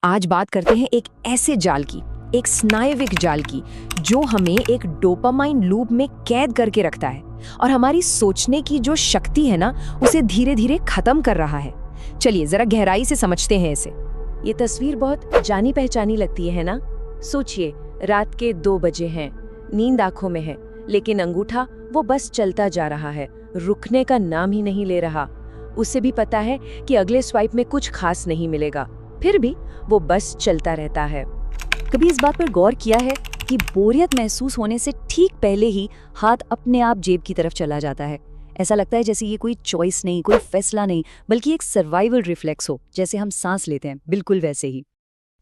आज बात करते हैं एक ऐसे जाल की, एक स्नायविक जाल की, जो हमें एक डोपामाइन लूप में कैद करके रखता है और हमारी सोचने की जो शक्ति है ना, उसे धीरे धीरे खत्म कर रहा है। चलिए जरा गहराई से समझते हैं इसे। ये तस्वीर बहुत जानी पहचानी लगती है ना? सोचिए, रात के 2 बजे हैं, नींद आंखों में है, लेकिन अंगूठा वो बस चलता जा रहा है, रुकने का नाम ही नहीं ले रहा। उसे भी पता है कि अगले स्वाइप में कुछ खास नहीं मिलेगा, फिर भी वो बस चलता रहता है। कभी इस बात पर गौर किया है कि बोरियत महसूस होने से ठीक पहले ही हाथ अपने आप जेब की तरफ चला जाता है? ऐसा लगता है जैसे ये कोई चॉइस नहीं, कोई फैसला नहीं, बल्कि एक सर्वाइवल रिफ्लेक्स हो, जैसे हम सांस लेते हैं, बिल्कुल वैसे ही।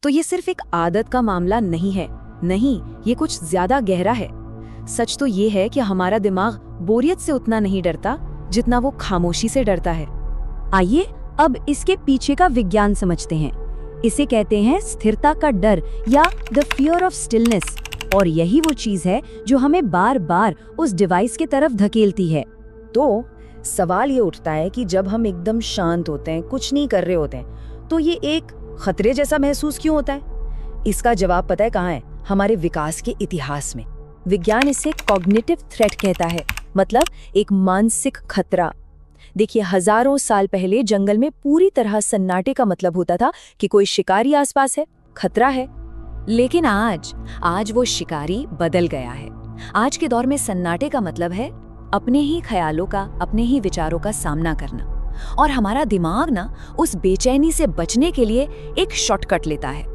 तो ये सिर्फ एक आदत का मामला नहीं है, नहीं, ये कुछ ज्यादा गहरा है। सच तो ये है कि हमारा दिमाग बोरियत से उतना नहीं डरता जितना वो खामोशी से डरता है। आइए अब इसके पीछे का विज्ञान समझते हैं। इसे कहते हैं स्थिरता का डर या द फियर ऑफ स्टिलनेस, और यही वो चीज है जो हमें बार बार उस डिवाइस की तरफ धकेलती है। तो सवाल ये उठता है कि जब हम एकदम शांत होते हैं, कुछ नहीं कर रहे होते हैं, तो ये एक खतरे जैसा महसूस क्यों होता है? इसका जवाब पता है कहाँ है? हमारे विकास के इतिहास में। विज्ञान इसे कॉग्निटिव थ्रेट कहता है, मतलब एक मानसिक खतरा। देखिए, हजारों साल पहले जंगल में पूरी तरह सन्नाटे का मतलब होता था कि कोई शिकारी आसपास है, खतरा है। लेकिन आज वो शिकारी बदल गया है। आज के दौर में सन्नाटे का मतलब है अपने ही ख्यालों का, अपने ही विचारों का सामना करना। और हमारा दिमाग ना उस बेचैनी से बचने के लिए एक शॉर्टकट लेता है।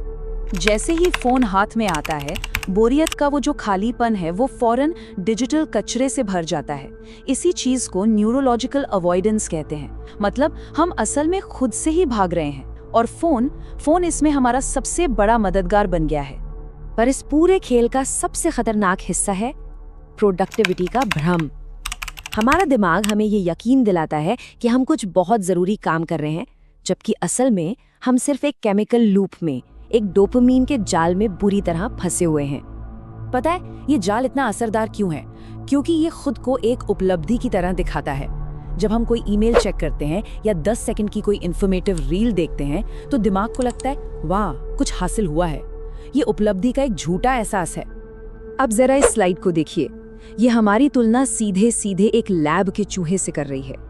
जैसे ही फोन हाथ में आता है, बोरियत का वो जो खालीपन है वो फौरन डिजिटल कचरे से भर जाता है। इसी चीज को न्यूरोलॉजिकल अवॉइडेंस कहते हैं। मतलब हम असल में खुद से ही भाग रहे हैं और फोन इसमें हमारा सबसे बड़ा मददगार बन गया है। पर इस पूरे खेल का सबसे खतरनाक हिस्सा है प्रोडक्टिविटी का भ्रम। हमारा दिमाग हमें ये यकीन दिलाता है कि हम कुछ बहुत जरूरी काम कर रहे हैं, जबकि असल में हम सिर्फ एक केमिकल लूप में, एक डोपामीन के जाल में बुरी तरह फंसे हुए हैं। पता है ये जाल इतना असरदार क्यों है? क्योंकि ये खुद को एक उपलब्धि की तरह दिखाता है। जब हम कोई ईमेल चेक करते हैं या 10 सेकंड की कोई इन्फॉर्मेटिव रील देखते हैं, तो दिमाग को लगता है वाह, कुछ हासिल हुआ है। ये उपलब्धि का एक झूठा एहसास है। अब जरा इस स्लाइड को देखिए। ये हमारी तुलना सीधे सीधे एक लैब के चूहे से कर रही है।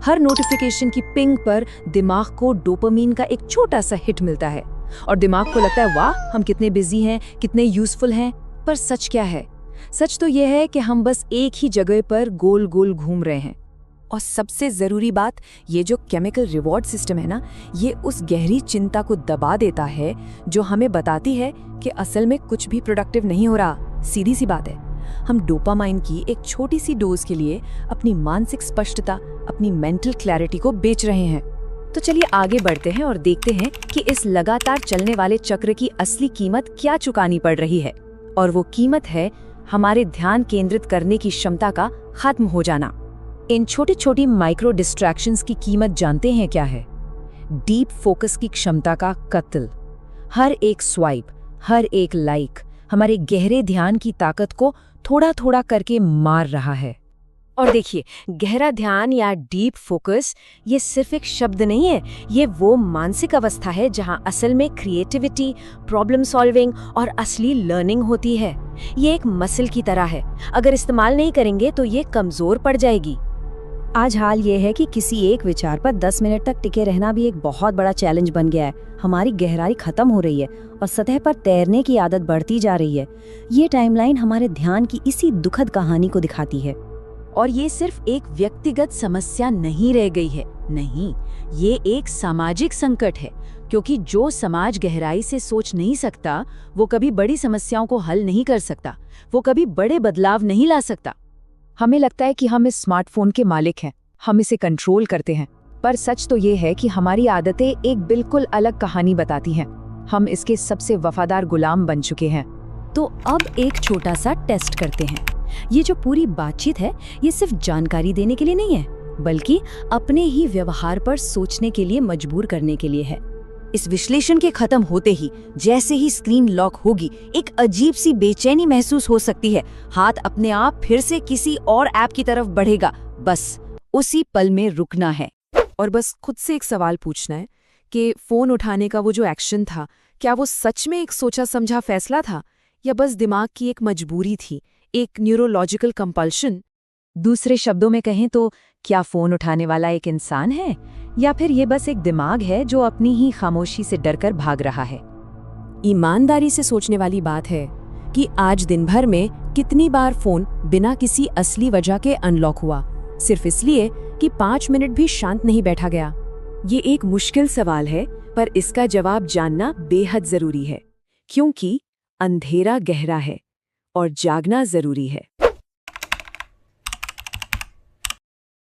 हर नोटिफिकेशन की पिंग पर दिमाग को डोपामीन का एक छोटा सा हिट मिलता है और दिमाग को लगता है वाह, हम कितने बिजी हैं, कितने यूजफुल हैं। पर सच क्या है? सच तो यह है कि हम बस एक ही जगह पर गोल गोल घूम रहे हैं। और सबसे जरूरी बात, ये जो केमिकल रिवॉर्ड सिस्टम है ना, ये उस गहरी चिंता को दबा देता है जो हमें बताती है कि असल में कुछ भी प्रोडक्टिव नहीं हो रहा। सीधी सी बात है, हम डोपामाइन की एक छोटी सी डोज के लिए अपनी मानसिक स्पष्टता, अपनी मेंटल क्लैरिटी को बेच रहे हैं। तो चलिए आगे बढ़ते हैं और देखते हैं कि इस लगातार चलने वाले चक्र की असली कीमत क्या चुकानी पड़ रही है। और वो कीमत है हमारे ध्यान केंद्रित करने की क्षमता का खत्म हो जाना। इन छोटी छोटी माइक्रो डिस्ट्रैक्शंस की कीमत जानते हैं क्या है? डीप फोकस की क्षमता का कत्ल। हर एक स्वाइप, हर एक लाइक हमारे गहरे ध्यान की ताकत को थोड़ा थोड़ा करके मार रहा है। और देखिए, गहरा ध्यान या डीप फोकस ये सिर्फ एक शब्द नहीं है, ये वो मानसिक अवस्था है जहां असल में क्रिएटिविटी, प्रॉब्लम सॉल्विंग और असली लर्निंग होती है। ये एक मसल की तरह है, अगर इस्तेमाल नहीं करेंगे तो ये कमजोर पड़ जाएगी। आज हाल ये है कि किसी एक विचार पर 10 मिनट तक टिके रहना भी एक बहुत बड़ा चैलेंज बन गया है। हमारी गहराई खत्म हो रही है और सतह पर तैरने की आदत बढ़ती जा रही है। ये टाइमलाइन हमारे ध्यान की इसी दुखद कहानी को दिखाती है। और ये सिर्फ एक व्यक्तिगत समस्या नहीं रह गई है, नहीं, ये एक सामाजिक संकट है। क्योंकि जो समाज गहराई से सोच नहीं सकता, वो कभी बड़ी समस्याओं को हल नहीं कर सकता, वो कभी बड़े बदलाव नहीं ला सकता। हमें लगता है कि हम इस स्मार्टफोन के मालिक हैं, हम इसे कंट्रोल करते हैं, पर सच तो ये है कि हमारी आदतें एक बिल्कुल अलग कहानी बताती हैं। हम इसके सबसे वफादार गुलाम बन चुके हैं। तो अब एक छोटा सा टेस्ट करते हैं। ये जो पूरी बातचीत है, ये सिर्फ जानकारी देने के लिए नहीं है, बल्कि अपने ही व्यवहार पर सोचने के लिए मजबूर करने के लिए है। इस विश्लेषण के खत्म होते ही, जैसे ही स्क्रीन लॉक होगी, एक अजीब सी बेचैनी महसूस हो सकती है। हाथ अपने आप फिर से किसी और ऐप की तरफ बढ़ेगा। बस उसी पल में रुकना है और बस खुद से एक सवाल पूछना है कि फोन उठाने का वो जो एक्शन था, क्या वो सच में एक सोचा समझा फैसला था या बस दिमाग की एक मजबूरी थी, एक न्यूरोलॉजिकल कंपल्शन? दूसरे शब्दों में कहें तो क्या फोन उठाने वाला एक इंसान है या फिर ये बस एक दिमाग है जो अपनी ही खामोशी से डरकर भाग रहा है? ईमानदारी से सोचने वाली बात है कि आज दिन भर में कितनी बार फोन बिना किसी असली वजह के अनलॉक हुआ, सिर्फ इसलिए कि 5 मिनट भी शांत नहीं बैठा गया। ये एक मुश्किल सवाल है, पर इसका जवाब जानना बेहद जरूरी है, क्योंकि अंधेरा गहरा है और जागना जरूरी है।